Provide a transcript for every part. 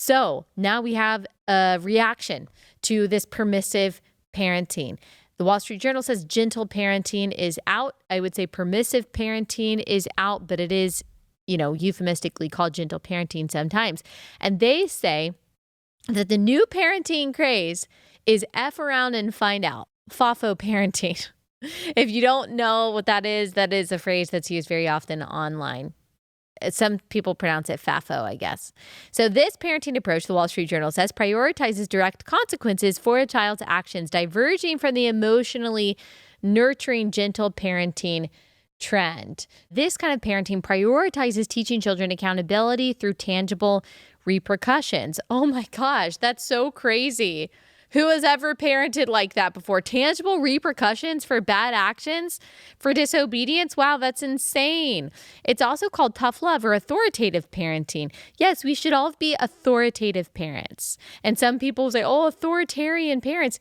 So now we have a reaction to this permissive parenting. The Wall Street Journal says gentle parenting is out. I would say permissive parenting is out, but it is, euphemistically called gentle parenting sometimes. And they say that the new parenting craze is F around and find out. FAFO parenting. If you don't know what that is a phrase that's used very often online. Some people pronounce it FAFO, I guess. So this parenting approach, the Wall Street Journal says, prioritizes direct consequences for a child's actions, diverging from the emotionally nurturing, gentle parenting trend. This kind of parenting prioritizes teaching children accountability through tangible repercussions. Oh my gosh, that's so crazy. Who has ever parented like that before? Tangible repercussions for bad actions, for disobedience? Wow, that's insane. It's also called tough love or authoritative parenting. Yes, we should all be authoritative parents. And some people say, authoritarian parents.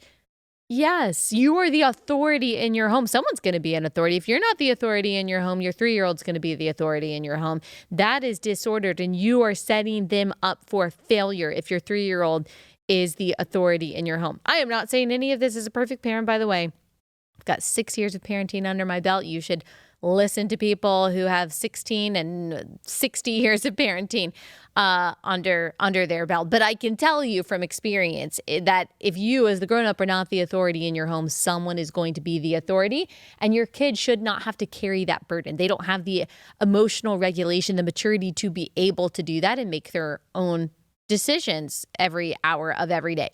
Yes, you are the authority in your home. Someone's going to be an authority. If you're not the authority in your home, your 3-year-old's going to be the authority in your home. That is disordered, and you are setting them up for failure if your 3-year-old is the authority in your home. I am not saying any of this is a perfect parent, by the way. I've got 6 years of parenting under my belt. You should listen to people who have 16 and 60 years of parenting under their belt. But I can tell you from experience that if you as the grown-up are not the authority in your home, someone is going to be the authority, and your kid should not have to carry that burden. They don't have the emotional regulation, the maturity to be able to do that and make their own decisions every hour of every day.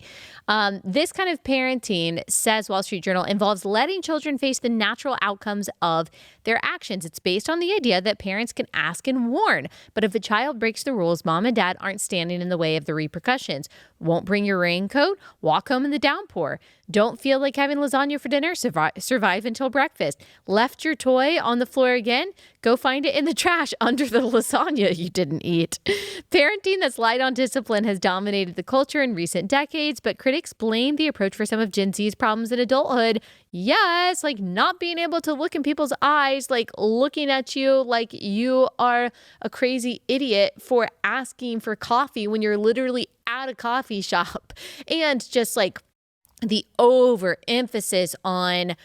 This kind of parenting, says Wall Street Journal, involves letting children face the natural outcomes of their actions. It's based on the idea that parents can ask and warn, but if a child breaks the rules, mom and dad aren't standing in the way of the repercussions. Won't bring your raincoat? Walk home in the downpour. Don't feel like having lasagna for dinner? Survive until breakfast. Left your toy on the floor again? Go find it in the trash under the lasagna you didn't eat. Parenting that's light on discipline has dominated the culture in recent decades, but critics blame the approach for some of Gen Z's problems in adulthood. Yes, like not being able to look in people's eyes, like looking at you like you are a crazy idiot for asking for coffee when you're literally at a coffee shop, and just like the overemphasis on,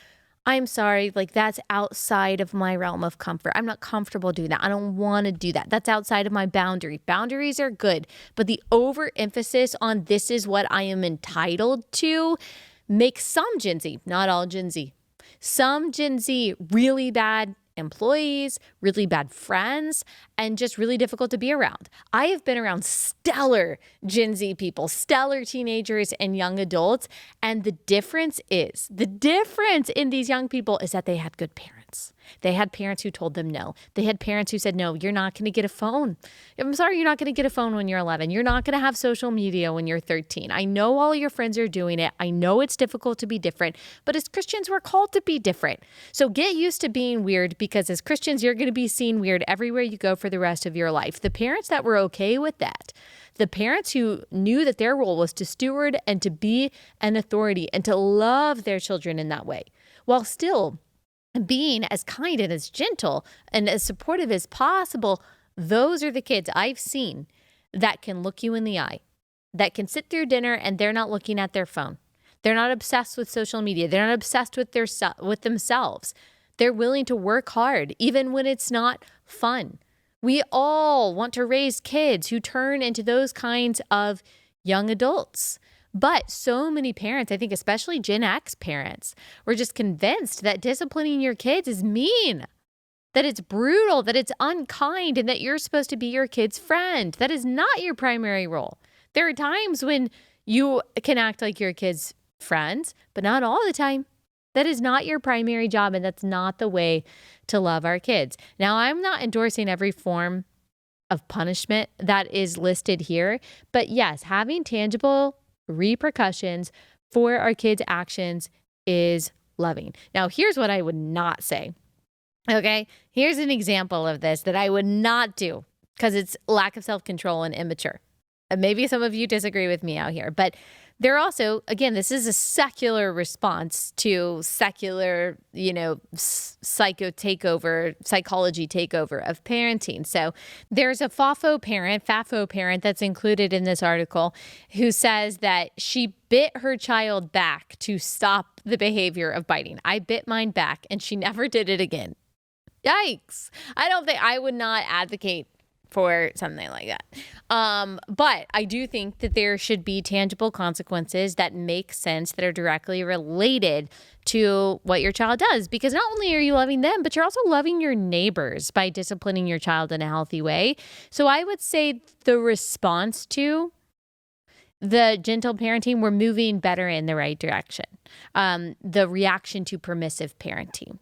I'm sorry, like that's outside of my realm of comfort. I'm not comfortable doing that. I don't want to do that. That's outside of my boundary. Boundaries are good, but the overemphasis on this is what I am entitled to makes some Gen Z, not all Gen Z, some Gen Z really bad employees, really bad friends, and just really difficult to be around. I have been around stellar Gen Z people, stellar teenagers and young adults, and the difference in these young people is that they had good parents. They had parents who told them no. They had parents who said, no, you're not going to get a phone. I'm sorry, you're not going to get a phone when you're 11. You're not going to have social media when you're 13. I know all your friends are doing it. I know it's difficult to be different, but as Christians, we're called to be different. So get used to being weird, because as Christians, you're going to be seen weird everywhere you go for the rest of your life. The parents that were okay with that, the parents who knew that their role was to steward and to be an authority and to love their children in that way, while still being as kind and as gentle and as supportive as possible, those are the kids I've seen that can look you in the eye, that can sit through dinner and they're not looking at their phone. They're not obsessed with social media. They're not obsessed with themselves. They're willing to work hard, even when it's not fun. We all want to raise kids who turn into those kinds of young adults. But so many parents, I think especially Gen X parents, were just convinced that disciplining your kids is mean, that it's brutal, that it's unkind, and that you're supposed to be your kid's friend. That is not your primary role. There are times when you can act like your kid's friend, but not all the time. That is not your primary job, and that's not the way to love our kids. Now, I'm not endorsing every form of punishment that is listed here, but yes, having tangible repercussions for our kids' actions is loving. Now, here's what I would not say. Okay, here's an example of this that I would not do because it's lack of self-control and immature. And maybe some of you disagree with me out here, but They're also, again, this is a secular response to secular, psychology takeover of parenting. So there's a FAFO parent that's included in this article who says that she bit her child back to stop the behavior of biting. I bit mine back and she never did it again. Yikes. I would not advocate for something like that. But I do think that there should be tangible consequences that make sense, that are directly related to what your child does. Because not only are you loving them, but you're also loving your neighbors by disciplining your child in a healthy way. So I would say the response to the gentle parenting, we're moving better in the right direction. The reaction to permissive parenting.